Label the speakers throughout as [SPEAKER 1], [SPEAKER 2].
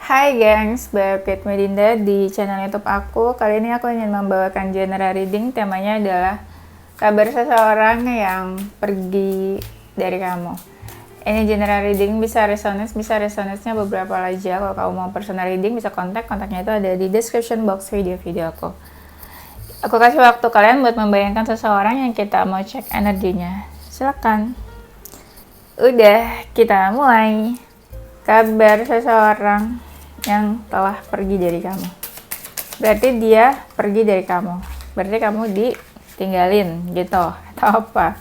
[SPEAKER 1] Hai gengs, balik with Medinda di channel YouTube aku. Kali ini aku ingin membawakan general reading. Temanya adalah kabar seseorang yang pergi dari kamu. Ini general reading, bisa resonance-nya beberapa aja. Kalau kamu mau personal reading, bisa kontaknya itu ada di description box video aku. Aku kasih waktu kalian buat membayangkan seseorang yang kita mau cek energinya. Silakan. Udah, kita mulai. Kabar seseorang yang telah pergi dari kamu. Berarti dia pergi dari kamu. Berarti kamu ditinggalin gitu atau apa?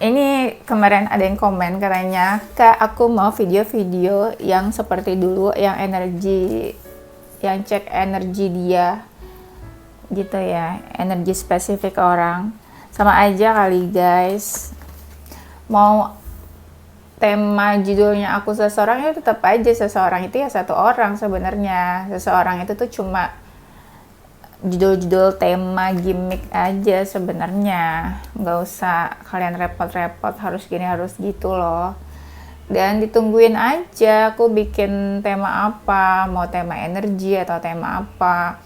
[SPEAKER 1] Ini kemarin ada yang komen katanya, "Kak, aku mau video-video yang seperti dulu, yang energi, yang cek energi dia." Gitu ya, energi spesifik orang. Sama aja kali guys. Mau tema judulnya aku seseorang, itu tetap aja seseorang itu ya satu orang sebenarnya. Seseorang itu tuh cuma judul-judul tema gimmick aja sebenarnya. Nggak usah kalian repot-repot harus gini harus gitu loh. Dan ditungguin aja aku bikin tema apa, mau tema energi atau tema apa.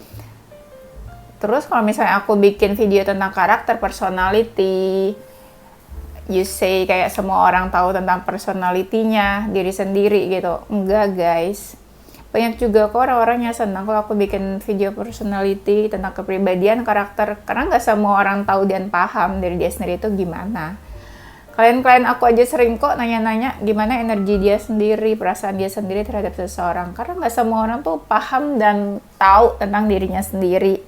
[SPEAKER 1] Terus kalau misalnya aku bikin video tentang karakter, personality, you say kayak semua orang tahu tentang personality-nya diri sendiri gitu. Enggak guys, banyak juga kok orang-orang yang senang kalau aku bikin video personality tentang kepribadian karakter, karena nggak semua orang tahu dan paham dari dia sendiri itu gimana. Klien-klien aku aja sering kok nanya-nanya gimana energi dia sendiri, perasaan dia sendiri terhadap seseorang, karena nggak semua orang tuh paham dan tahu tentang dirinya sendiri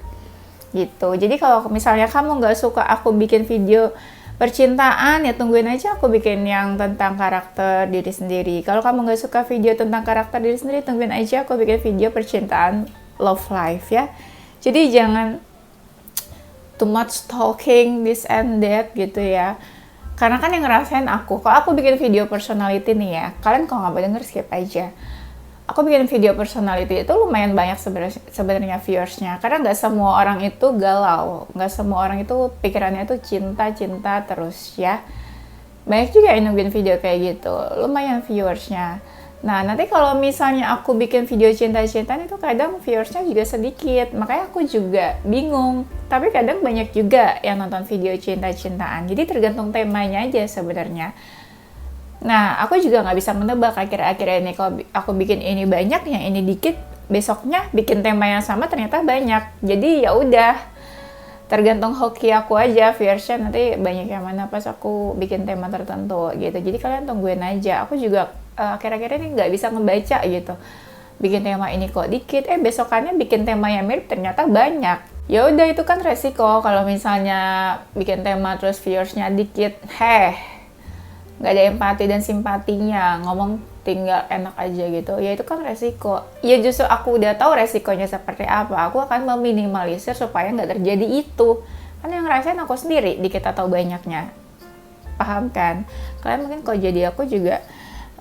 [SPEAKER 1] gitu. Jadi kalau misalnya kamu nggak suka aku bikin video percintaan, ya tungguin aja aku bikin yang tentang karakter diri sendiri. Kalau kamu nggak suka video tentang karakter diri sendiri, tungguin aja aku bikin video percintaan, love life ya. Jadi jangan too much talking this and that gitu ya. Karena kan yang ngerasain aku, kalau aku bikin video personality nih ya, kalian kalau nggak mau denger skip aja. Aku bikin video personality itu lumayan banyak sebenarnya viewersnya, karena nggak semua orang itu galau, nggak semua orang itu pikirannya itu cinta terus ya. Banyak juga yang nungguin video kayak gitu, lumayan viewersnya. Nah nanti kalau misalnya aku bikin video cinta-cintaan itu kadang viewersnya juga sedikit, makanya aku juga bingung. Tapi kadang banyak juga yang nonton video cinta-cintaan, jadi tergantung temanya aja sebenarnya. Nah, aku juga nggak bisa menebak akhir-akhir ini kalau aku bikin ini banyak, yang ini dikit, besoknya bikin tema yang sama ternyata banyak. Jadi ya udah, tergantung hoki aku aja, viewersnya nanti banyak yang mana pas aku bikin tema tertentu gitu. Jadi kalian tungguin aja. Aku juga akhir-akhir ini nggak bisa ngebaca gitu. Bikin tema ini kok dikit, besokannya bikin tema yang mirip ternyata banyak. Ya udah, itu kan resiko kalau misalnya bikin tema terus viewersnya dikit. Nggak ada empati dan simpatinya, ngomong tinggal enak aja gitu, ya itu kan resiko. Ya justru aku udah tahu resikonya seperti apa, aku akan meminimalisir supaya nggak terjadi itu. Kan yang ngerasain aku sendiri, dikit atau banyaknya. Paham kan? Kalian mungkin kalau jadi aku juga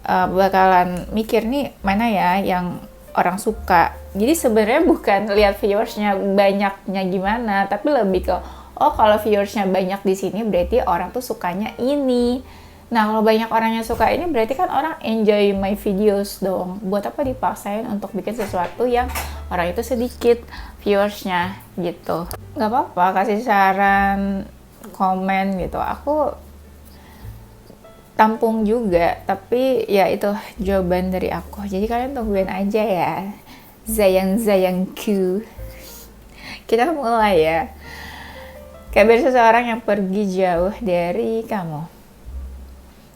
[SPEAKER 1] bakalan mikir nih, mana ya yang orang suka. Jadi sebenarnya bukan lihat viewersnya banyaknya gimana, tapi lebih ke, oh kalau viewersnya banyak di sini berarti orang tuh sukanya ini. Nah, kalau banyak orang yang suka ini, berarti kan orang enjoy my videos dong. Buat apa dipaksain untuk bikin sesuatu yang orang itu sedikit viewersnya gitu. Gak apa-apa, kasih saran, komen gitu. Aku tampung juga, tapi ya itu jawaban dari aku. Jadi kalian tungguin aja ya. Zayang-zayangku. Kita mulai ya. Kabar seseorang yang pergi jauh dari kamu.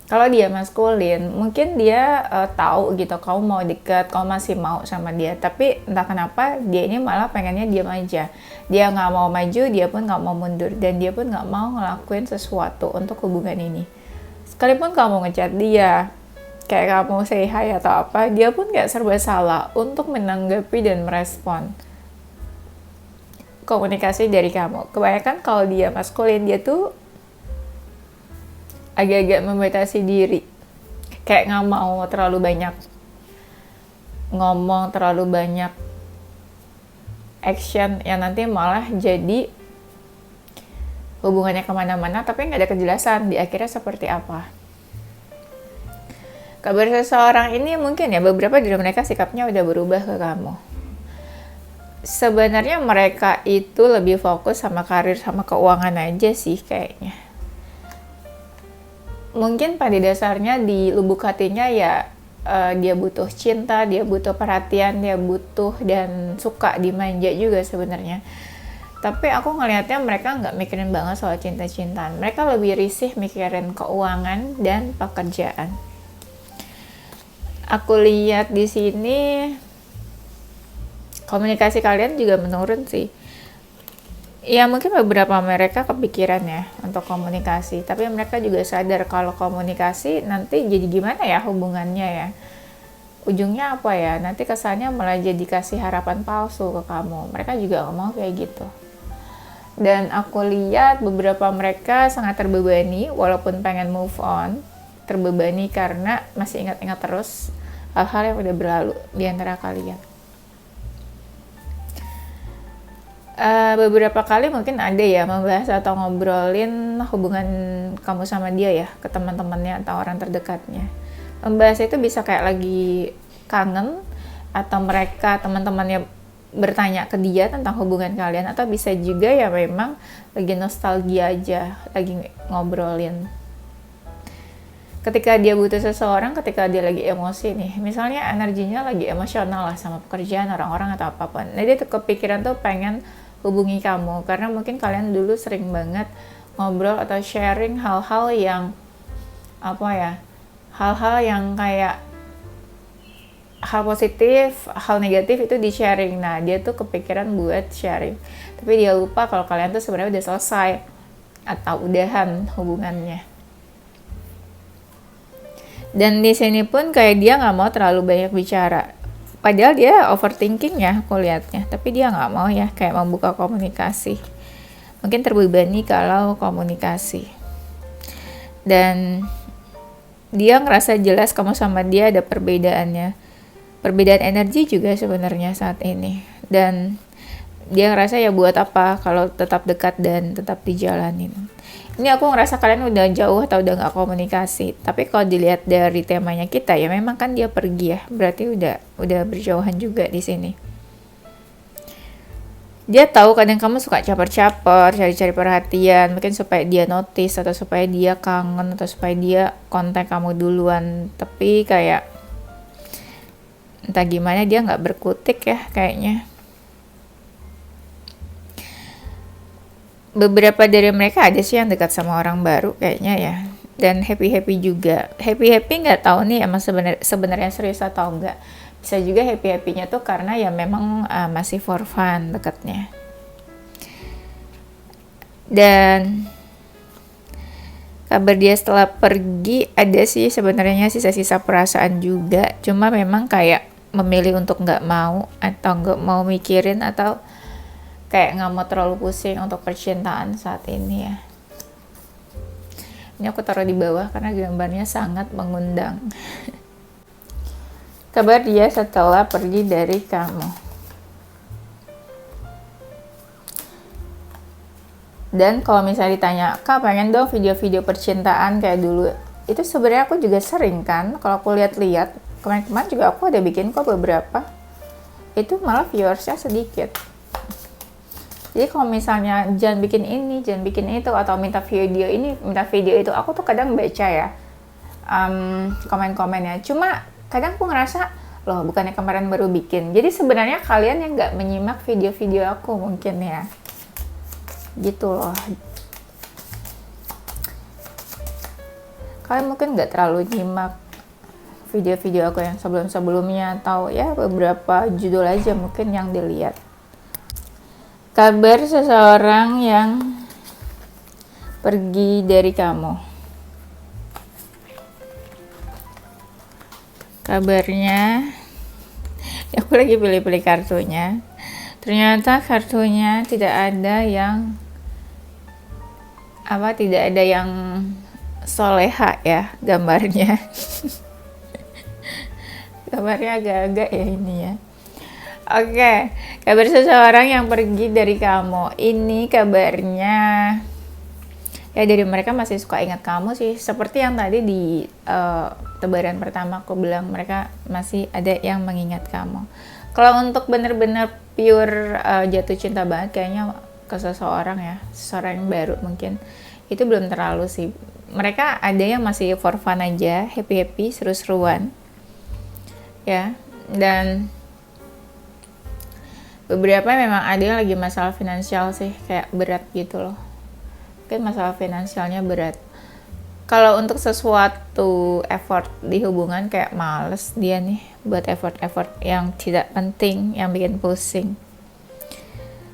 [SPEAKER 1] Kalau dia maskulin, mungkin dia tahu gitu, kamu mau deket, kamu masih mau sama dia. Tapi entah kenapa, dia ini malah pengennya diam aja. Dia nggak mau maju, dia pun nggak mau mundur. Dan dia pun nggak mau ngelakuin sesuatu untuk hubungan ini. Sekalipun kamu ngechat dia, kayak kamu say hi atau apa, dia pun nggak serba salah untuk menanggapi dan merespon komunikasi dari kamu. Kebanyakan kalau dia maskulin, dia tuh agak-agak membatasi diri, kayak nggak mau terlalu banyak ngomong, terlalu banyak action yang nanti malah jadi hubungannya kemana-mana tapi nggak ada kejelasan di akhirnya seperti apa. Kabar seseorang ini mungkin ya beberapa dari mereka sikapnya udah berubah ke kamu. Sebenarnya mereka itu lebih fokus sama karir sama keuangan aja sih kayaknya. Mungkin pada dasarnya di lubuk hatinya ya dia butuh cinta, dia butuh perhatian, dia butuh dan suka dimanja juga sebenarnya. Tapi aku ngelihatnya mereka nggak mikirin banget soal cinta-cintaan. Mereka lebih risih mikirin keuangan dan pekerjaan. Aku lihat di sini komunikasi kalian juga menurun sih. Ya mungkin beberapa mereka kepikiran ya untuk komunikasi, tapi mereka juga sadar kalau komunikasi nanti jadi gimana ya hubungannya ya. Ujungnya apa ya? Nanti kesannya malah jadi kasih harapan palsu ke kamu. Mereka juga nggak mau kayak gitu. Dan aku lihat beberapa mereka sangat terbebani walaupun pengen move on. Terbebani karena masih ingat-ingat terus hal-hal yang udah berlalu di antara kalian. Beberapa kali mungkin ada ya membahas atau ngobrolin hubungan kamu sama dia ya ke teman-temannya atau orang terdekatnya. Membahas itu bisa kayak lagi kangen atau mereka teman-temannya bertanya ke dia tentang hubungan kalian, atau bisa juga ya memang lagi nostalgia aja, lagi ngobrolin. Ketika dia butuh seseorang, ketika dia lagi emosi nih, misalnya energinya lagi emosional lah sama pekerjaan orang-orang atau apapun, nah dia tuh kepikiran tuh pengen hubungi kamu, karena mungkin kalian dulu sering banget ngobrol atau sharing hal-hal yang apa ya, hal-hal yang kayak hal positif, hal negatif itu di sharing. Nah dia tuh kepikiran buat sharing, tapi dia lupa kalau kalian tuh sebenarnya udah selesai atau udahan hubungannya. Dan di sini pun kayak dia nggak mau terlalu banyak bicara, padahal dia overthinking ya aku lihatnya, tapi dia nggak mau ya kayak membuka komunikasi. Mungkin terbebani kalau komunikasi, dan dia ngerasa jelas kamu sama dia ada perbedaannya. Perbedaan energi juga sebenarnya saat ini, dan dia ngerasa ya buat apa kalau tetap dekat dan tetap dijalanin. Ini aku ngerasa kalian udah jauh atau udah nggak komunikasi, tapi kalau dilihat dari temanya kita ya memang kan dia pergi ya, berarti udah berjauhan juga di sini. Dia tahu kadang kamu suka caper-caper, cari-cari perhatian, mungkin supaya dia notice atau supaya dia kangen atau supaya dia kontak kamu duluan, tapi kayak entah gimana dia nggak berkutik ya kayaknya. Beberapa dari mereka ada sih yang dekat sama orang baru kayaknya ya, dan happy juga. Happy nggak tahu nih emang sebenarnya serius atau enggak. Bisa juga happy-nya tuh karena ya memang masih for fun dekatnya. Dan kabar dia setelah pergi ada sih sebenarnya sisa-sisa perasaan juga, cuma memang kayak memilih untuk nggak mau atau nggak mau mikirin atau kayak nggak mau terlalu pusing untuk percintaan saat ini ya. Ini aku taruh di bawah karena gambarnya sangat mengundang. Kabar dia setelah pergi dari kamu. Dan kalau misalnya ditanya, Kak pengen dong video-video percintaan kayak dulu, itu sebenarnya aku juga sering kan, kalau aku lihat-lihat kemarin juga aku ada bikin kok beberapa, itu malah viewersnya sedikit. Jadi kalau misalnya jangan bikin ini, jangan bikin itu, atau minta video ini, minta video itu, aku tuh kadang baca ya komen-komennya. Cuma kadang aku ngerasa, loh bukannya kemarin baru bikin. Jadi sebenarnya kalian yang nggak menyimak video-video aku mungkin ya, gitu loh. Kalian mungkin nggak terlalu nyimak video-video aku yang sebelum-sebelumnya, atau ya beberapa judul aja mungkin yang dilihat. Kabar seseorang yang pergi dari kamu. Kabarnya, aku lagi pilih-pilih kartunya. Ternyata kartunya tidak ada yang soleha ya gambarnya. Kabarnya agak-agak ya ini ya. Oke, kabar seseorang yang pergi dari kamu. Ini kabarnya ya dari mereka masih suka ingat kamu sih. Seperti yang tadi di tebaran pertama aku bilang mereka masih ada yang mengingat kamu. Kalau untuk bener-bener pure jatuh cinta banget kayaknya ke seseorang ya, seseorang yang baru mungkin, itu belum terlalu sih. Mereka ada yang masih for fun aja, happy-happy, seru-seruan ya. Dan beberapa memang ada yang lagi masalah finansial sih, kayak berat gitu loh. Mungkin masalah finansialnya berat. Kalau untuk sesuatu effort di hubungan kayak males dia nih buat effort-effort yang tidak penting, yang bikin pusing.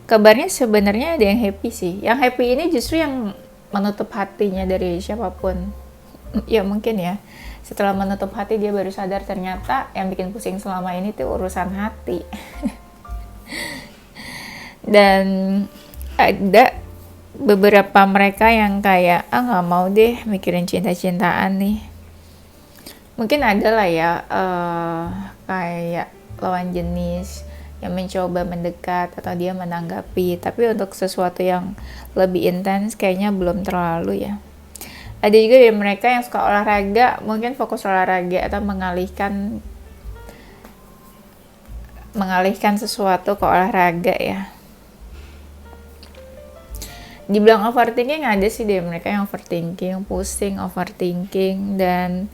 [SPEAKER 1] Kabarnya sebenarnya ada yang happy sih. Yang happy ini justru yang menutup hatinya dari siapapun. Ya mungkin ya, setelah menutup hati dia baru sadar ternyata yang bikin pusing selama ini tuh urusan hati. Dan ada beberapa mereka yang kayak nggak mau deh mikirin cinta-cintaan nih. Mungkin ada lah ya kayak lawan jenis yang mencoba mendekat atau dia menanggapi, tapi untuk sesuatu yang lebih intens kayaknya belum terlalu ya. Ada juga dari mereka yang suka olahraga, mungkin fokus olahraga atau mengalihkan sesuatu ke olahraga ya. Dibilang overthinking ada sih deh mereka yang overthinking, pusing, overthinking, dan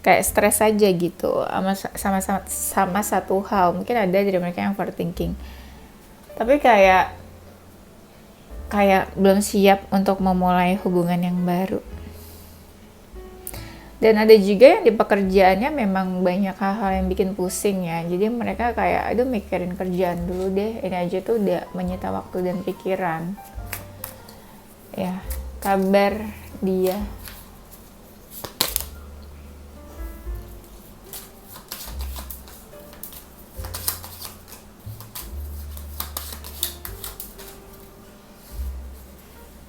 [SPEAKER 1] kayak stres aja gitu sama satu hal. Mungkin ada dari mereka yang overthinking, tapi kayak belum siap untuk memulai hubungan yang baru. Dan ada juga yang di pekerjaannya memang banyak hal-hal yang bikin pusing ya. Jadi mereka kayak aduh mikirin kerjaan dulu deh, ini aja tuh udah menyita waktu dan pikiran. Ya, kabar dia.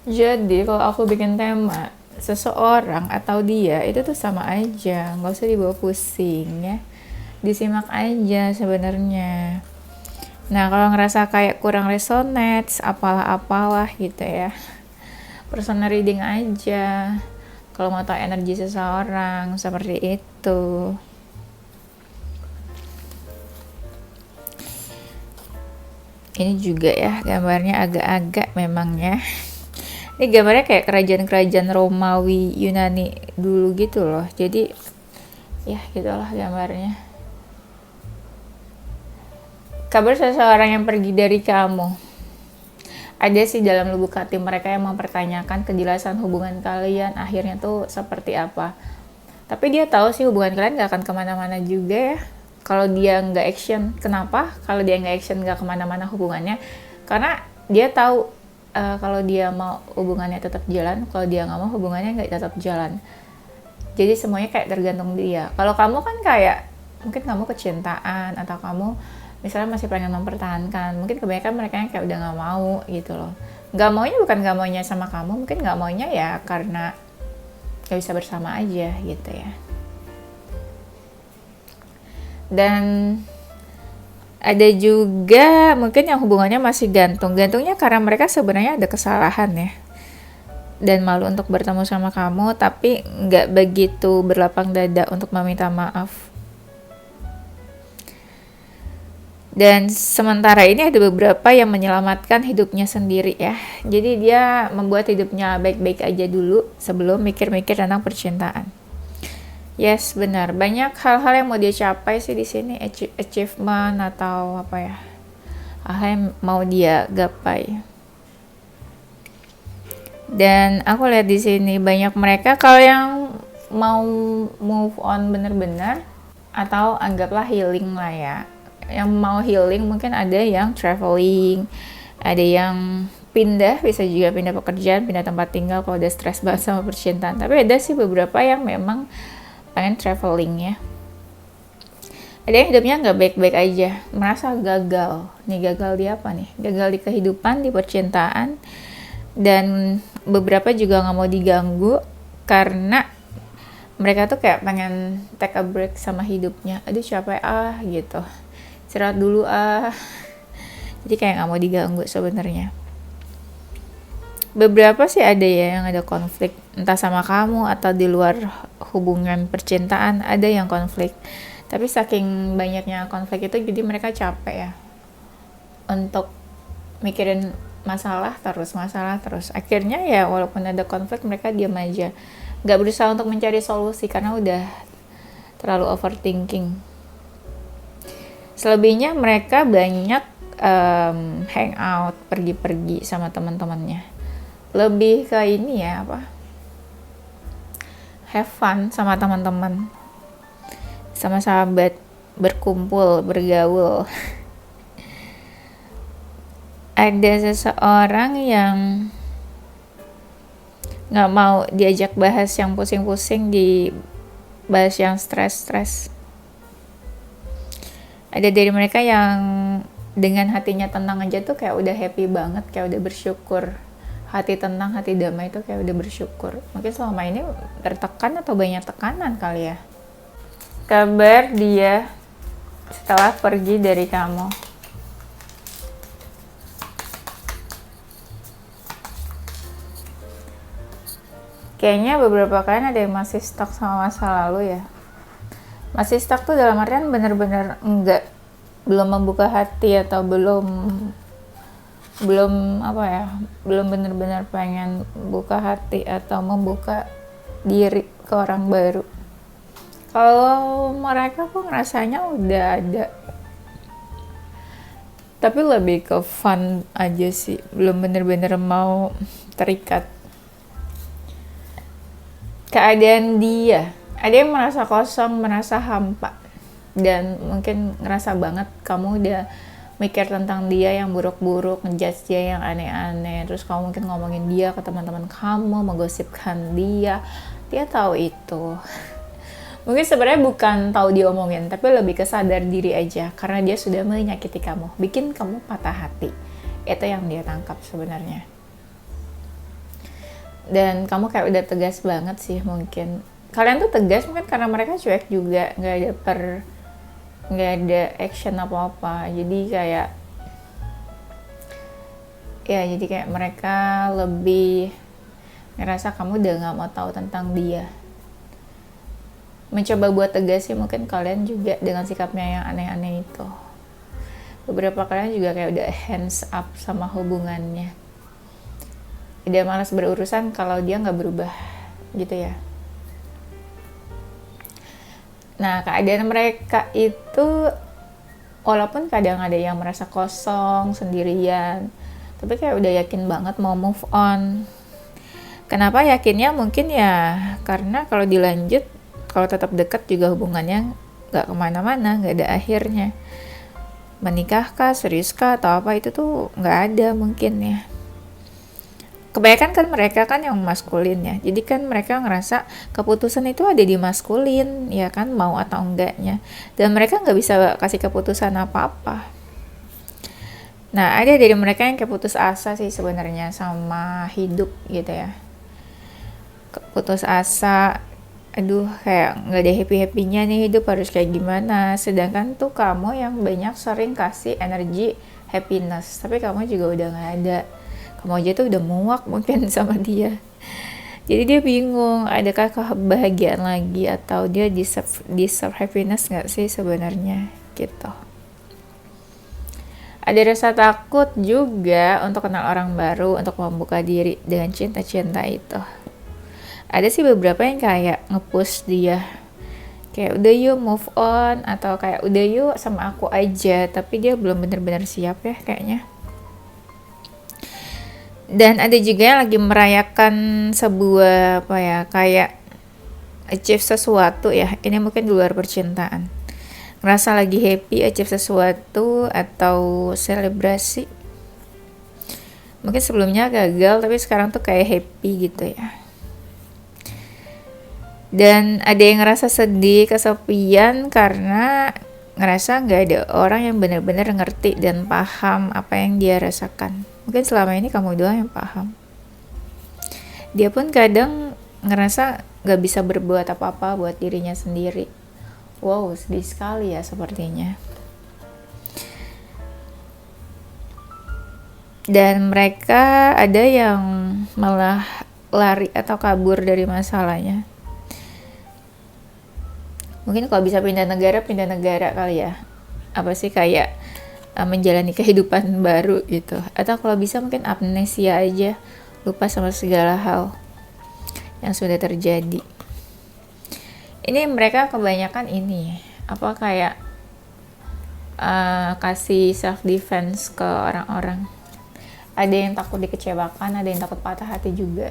[SPEAKER 1] Jadi kalau aku bikin tema seseorang atau dia itu tuh sama aja, nggak usah dibawa pusing ya, disimak aja sebenarnya. Nah kalau ngerasa kayak kurang resonate, apalah gitu ya, personal reading aja. Kalau mau tahu energi seseorang seperti itu. Ini juga ya gambarnya agak-agak memang ya. Ini gambarnya kayak kerajaan-kerajaan Romawi Yunani dulu gitu loh. Jadi ya gitulah gambarnya. Kabar seseorang yang pergi dari kamu. Ada sih dalam lubuk hati mereka yang mempertanyakan kejelasan hubungan kalian akhirnya tuh seperti apa. Tapi dia tahu sih hubungan kalian gak akan kemana-mana juga ya. Kalau dia nggak action, kenapa? Kalau dia nggak action nggak kemana-mana hubungannya, karena dia tahu kalau dia mau hubungannya tetap jalan, kalau dia nggak mau hubungannya nggak tetap jalan. Jadi semuanya kayak tergantung dia. Kalau kamu kan kayak mungkin kamu kecintaan atau kamu misalnya masih pengen mempertahankan, mungkin kebanyakan mereka yang kayak udah nggak mau gitu loh. Nggak maunya bukan nggak maunya sama kamu, mungkin nggak maunya ya karena nggak bisa bersama aja gitu ya. Dan ada juga mungkin yang hubungannya masih gantungnya karena mereka sebenarnya ada kesalahan ya, dan malu untuk bertemu sama kamu, tapi nggak begitu berlapang dada untuk meminta maaf. Dan sementara ini ada beberapa yang menyelamatkan hidupnya sendiri ya, jadi dia membuat hidupnya baik-baik aja dulu sebelum mikir-mikir tentang percintaan. Yes, benar. Banyak hal-hal yang mau dia capai sih di sini, achievement atau apa ya, hal yang mau dia gapai. Dan aku lihat di sini banyak mereka kalau yang mau move on benar-benar atau anggaplah healing lah ya. Yang mau healing mungkin ada yang traveling, ada yang pindah, bisa juga pindah pekerjaan, pindah tempat tinggal kalau udah stres banget sama percintaan. Tapi ada sih beberapa yang memang pengen traveling ya. Ada yang hidupnya nggak baik-baik aja, merasa gagal. Nih gagal di apa nih? Gagal di kehidupan, di percintaan. Dan beberapa juga nggak mau diganggu karena mereka tuh kayak pengen take a break sama hidupnya. Aduh capek gitu, istirahat dulu Jadi kayak nggak mau diganggu sebenarnya. Beberapa sih ada ya yang ada konflik entah sama kamu atau di luar hubungan percintaan, ada yang konflik. Tapi saking banyaknya konflik itu jadi mereka capek ya untuk mikirin masalah terus. Akhirnya ya walaupun ada konflik mereka diam aja, nggak berusaha untuk mencari solusi karena udah terlalu overthinking. Selebihnya mereka banyak hangout, pergi-pergi sama teman-temannya. Lebih ke ini ya, have fun sama teman-teman, sama sahabat, berkumpul, bergaul. Ada seseorang yang nggak mau diajak bahas yang pusing-pusing, dibahas yang stres-stres. Ada dari mereka yang dengan hatinya tenang aja tuh kayak udah happy banget, kayak udah bersyukur. Hati tenang, hati damai itu kayak udah bersyukur. Mungkin selama ini tertekan atau banyak tekanan kali ya. Kabar dia setelah pergi dari kamu. Kayaknya beberapa kalian ada yang masih stuck sama masa lalu ya. Masih stuck tuh dalam artian bener-bener belum membuka hati atau belum bener-bener pengen buka hati atau membuka diri ke orang baru. Kalau mereka kok ngerasanya udah ada, tapi lebih ke fun aja sih, belum bener-bener mau terikat. Keadaan dia, ada yang merasa kosong, merasa hampa, dan mungkin ngerasa banget kamu udah mikir tentang dia yang buruk-buruk, ngejudge dia yang aneh-aneh, terus kamu mungkin ngomongin dia ke teman-teman kamu, menggosipkan dia tahu itu. Mungkin sebenarnya bukan tahu diomongin, tapi lebih ke sadar diri aja, karena dia sudah menyakiti kamu, bikin kamu patah hati. Itu yang dia tangkap sebenarnya. Dan kamu kayak udah tegas banget sih mungkin. Kalian tuh tegas mungkin karena mereka cuek juga, nggak ada action apa-apa. Jadi kayak mereka lebih ngerasa kamu udah nggak mau tahu tentang dia. Mencoba buat tegas sih mungkin kalian juga dengan sikapnya yang aneh-aneh itu. Beberapa kalian juga kayak udah hands up sama hubungannya. Dia malas berurusan kalau dia nggak berubah gitu ya. Nah, keadaan mereka itu walaupun kadang ada yang merasa kosong, sendirian, tapi kayak udah yakin banget mau move on. Kenapa yakinnya? Mungkin ya karena kalau dilanjut, kalau tetap dekat juga hubungannya nggak kemana-mana, nggak ada akhirnya. Menikahkah, seriuskah, atau apa itu tuh nggak ada mungkin ya. Kebanyakan kan mereka kan yang maskulin ya, jadi kan mereka ngerasa keputusan itu ada di maskulin ya kan, mau atau enggaknya, dan mereka nggak bisa kasih keputusan apa-apa. Nah, ada dari mereka yang kayak putus asa sih sebenarnya sama hidup gitu ya, putus asa, aduh kayak nggak ada happy-happynya nih, hidup harus kayak gimana. Sedangkan tuh kamu yang banyak sering kasih energi happiness, tapi kamu juga udah nggak ada. Kamu aja tuh udah muak mungkin sama dia. Jadi dia bingung, adakah kebahagiaan lagi atau dia deserve happiness nggak sih sebenarnya gitu. Ada rasa takut juga untuk kenal orang baru, untuk membuka diri dengan cinta-cinta itu. Ada sih beberapa yang kayak nge-push dia, kayak udah yuk move on, atau kayak udah yuk sama aku aja, tapi dia belum benar-benar siap ya kayaknya. Dan ada juga yang lagi merayakan sebuah kayak achieve sesuatu ya, ini mungkin di luar percintaan, ngerasa lagi happy achieve sesuatu atau selebrasi. Mungkin sebelumnya gagal tapi sekarang tuh kayak happy gitu ya. Dan ada yang ngerasa sedih, kesepian karena ngerasa nggak ada orang yang benar-benar ngerti dan paham apa yang dia rasakan. Mungkin selama ini kamu doang yang paham. Dia pun kadang ngerasa gak bisa berbuat apa-apa buat dirinya sendiri. Wow, sedih sekali ya sepertinya. Dan mereka ada yang malah lari atau kabur dari masalahnya. Mungkin kalau bisa pindah negara kali ya. Apa sih, kayak menjalani kehidupan baru gitu. Atau kalau bisa mungkin amnesia aja, lupa sama segala hal yang sudah terjadi. Ini mereka kebanyakan ini, apa kayak kasih self defense ke orang-orang. Ada yang takut dikecewakan, ada yang takut patah hati juga.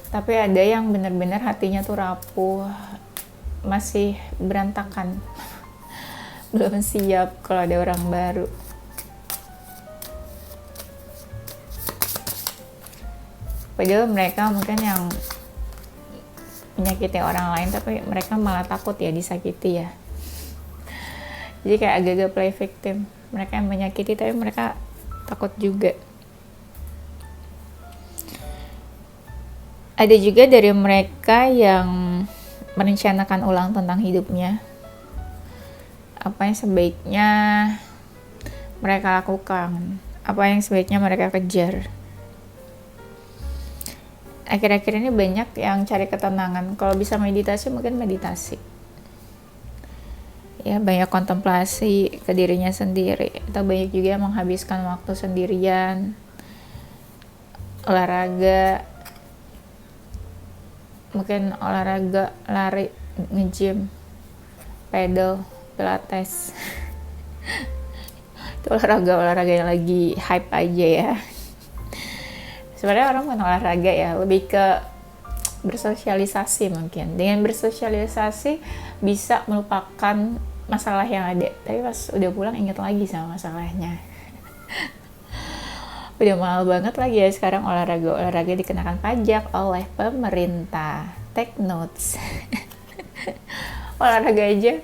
[SPEAKER 1] Tapi ada yang benar-benar hatinya tuh rapuh, masih berantakan, belum siap kalau ada orang baru. Padahal mereka mungkin yang menyakiti orang lain, tapi mereka malah takut ya disakiti ya. Jadi kayak agak-agak play victim. Mereka yang menyakiti tapi mereka takut juga. Ada juga dari mereka yang merencanakan ulang tentang hidupnya. Apa yang sebaiknya mereka lakukan, apa yang sebaiknya mereka kejar. Akhir-akhir ini banyak yang cari ketenangan. Kalau bisa meditasi, mungkin meditasi. Ya, banyak kontemplasi ke dirinya sendiri. Atau banyak juga yang menghabiskan waktu sendirian, olahraga, mungkin olahraga, lari, nge-gym, pedal, pilates. Itu olahraga yang lagi hype aja ya. Sebenarnya orang bukan olahraga ya, lebih ke bersosialisasi mungkin. Dengan bersosialisasi bisa melupakan masalah yang ada. Tapi pas udah pulang ingat lagi sama masalahnya. Udah mahal banget lagi ya sekarang olahraga dikenakan pajak oleh pemerintah. Take notes. Olahraga aja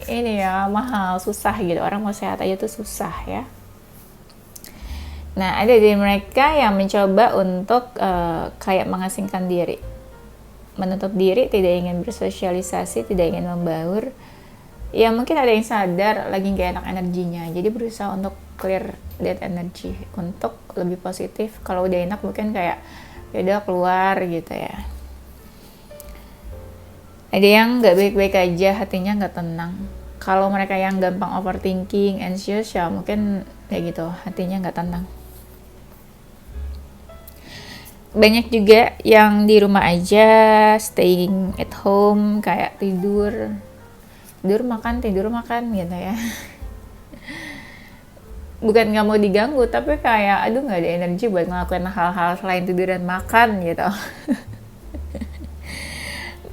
[SPEAKER 1] ini ya mahal, susah gitu. Orang mau sehat aja tuh susah ya. Nah, ada dari mereka yang mencoba untuk kayak mengasingkan diri, menutup diri, tidak ingin bersosialisasi, tidak ingin membaur. Ya mungkin ada yang sadar lagi gak enak energinya, jadi berusaha untuk clear that energy, untuk lebih positif. Kalau udah enak mungkin kayak yaudah keluar gitu ya. Ada yang gak baik-baik aja, hatinya gak tenang. Kalau mereka yang gampang overthinking, anxious ya mungkin kayak gitu, hatinya gak tenang. Banyak juga yang di rumah aja, staying at home, kayak tidur makan gitu ya. Bukan nggak mau diganggu, tapi kayak aduh nggak ada energi buat ngelakuin hal-hal selain tidur dan makan gitu.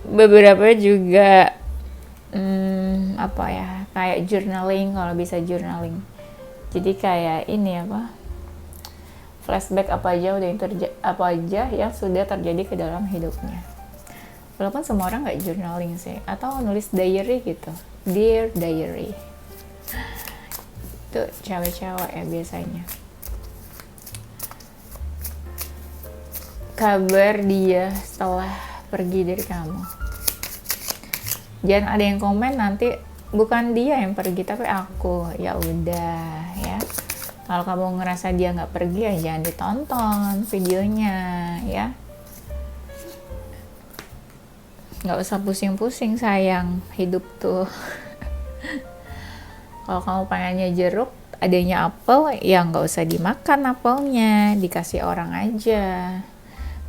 [SPEAKER 1] Beberapa juga apa ya, kayak journaling, kalau bisa journaling. Jadi kayak ini apa, flashback apa aja yang sudah terjadi ke dalam hidupnya. Walaupun semua orang nggak journaling sih, atau nulis diary gitu, dear diary. Itu cewek-cewek ya biasanya. Kabar dia setelah pergi dari kamu. Jangan ada yang komen nanti bukan dia yang pergi tapi aku. Ya udah ya. Kalau kamu ngerasa dia nggak pergi ya jangan ditonton videonya ya. Nggak usah pusing-pusing sayang, hidup tuh. Kalau kamu pengennya jeruk, adanya apel, ya nggak usah dimakan apelnya, dikasih orang aja.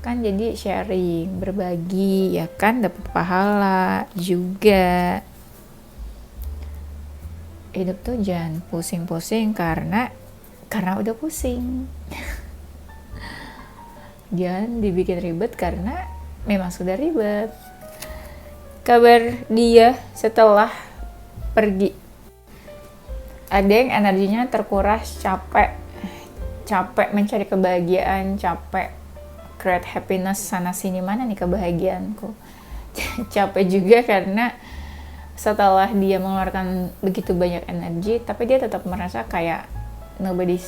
[SPEAKER 1] Kan jadi sharing, berbagi, ya kan, dapat pahala juga. Hidup tuh jangan pusing-pusing karena udah pusing. Jangan dibikin ribet karena memang sudah ribet. Kabar dia setelah pergi. Ada yang energinya terkuras, capek mencari kebahagiaan, capek create happiness sana sini, mana nih kebahagiaanku. Capek juga karena setelah dia mengeluarkan begitu banyak energi, tapi dia tetap merasa kayak nobody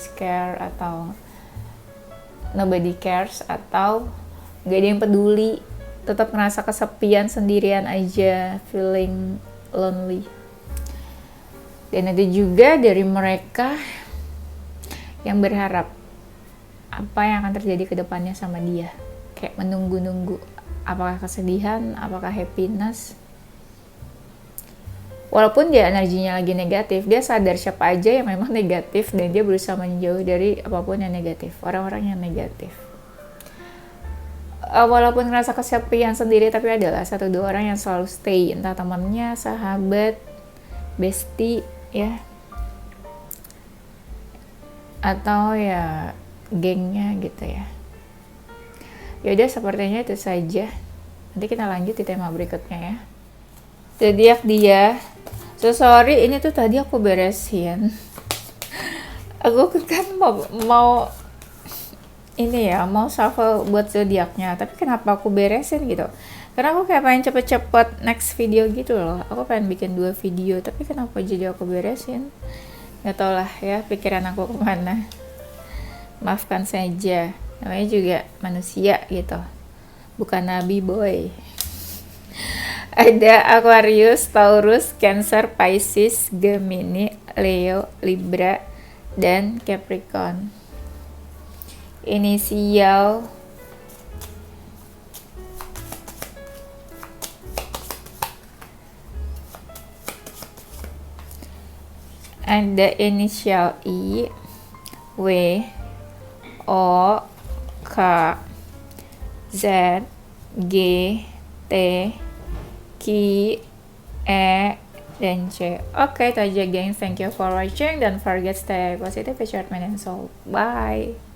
[SPEAKER 1] cares atau gak ada yang peduli, tetap ngerasa kesepian, sendirian aja, feeling lonely. Dan ada juga dari mereka yang berharap apa yang akan terjadi ke depannya sama dia, kayak menunggu-nunggu apakah kesedihan, apakah happiness. walaupun dia energinya lagi negatif, dia sadar siapa aja yang memang negatif dan dia berusaha menjauh dari apapun yang negatif, orang-orang yang negatif. Walaupun ngerasa kesepian sendiri, tapi adalah 1-2 orang yang selalu stay, entah temannya, sahabat, bestie ya, atau ya gengnya gitu ya. Yaudah, sepertinya itu saja. Nanti kita lanjut di tema berikutnya ya. Zodiak dia. So sorry, ini tuh tadi aku beresin. Aku kan mau ini ya, mau shuffle buat zodiaknya, tapi kenapa aku beresin gitu? Karena aku kayak pengen cepet-cepet next video gitu loh. Aku pengen bikin 2 video, tapi kenapa jadi aku beresin? Gak tau lah ya, pikiran aku kemana. Maafkan saja, namanya juga manusia gitu, bukan nabi boy. Ada Aquarius, Taurus, Cancer, Pisces, Gemini, Leo, Libra, dan Capricorn. Inisial ada inisial I, W, O, K, Z, G, T, Q, E, dan C. Oke, itu aja gengs. Thank you for watching. Don't forget stay positive, share, and soul. Bye.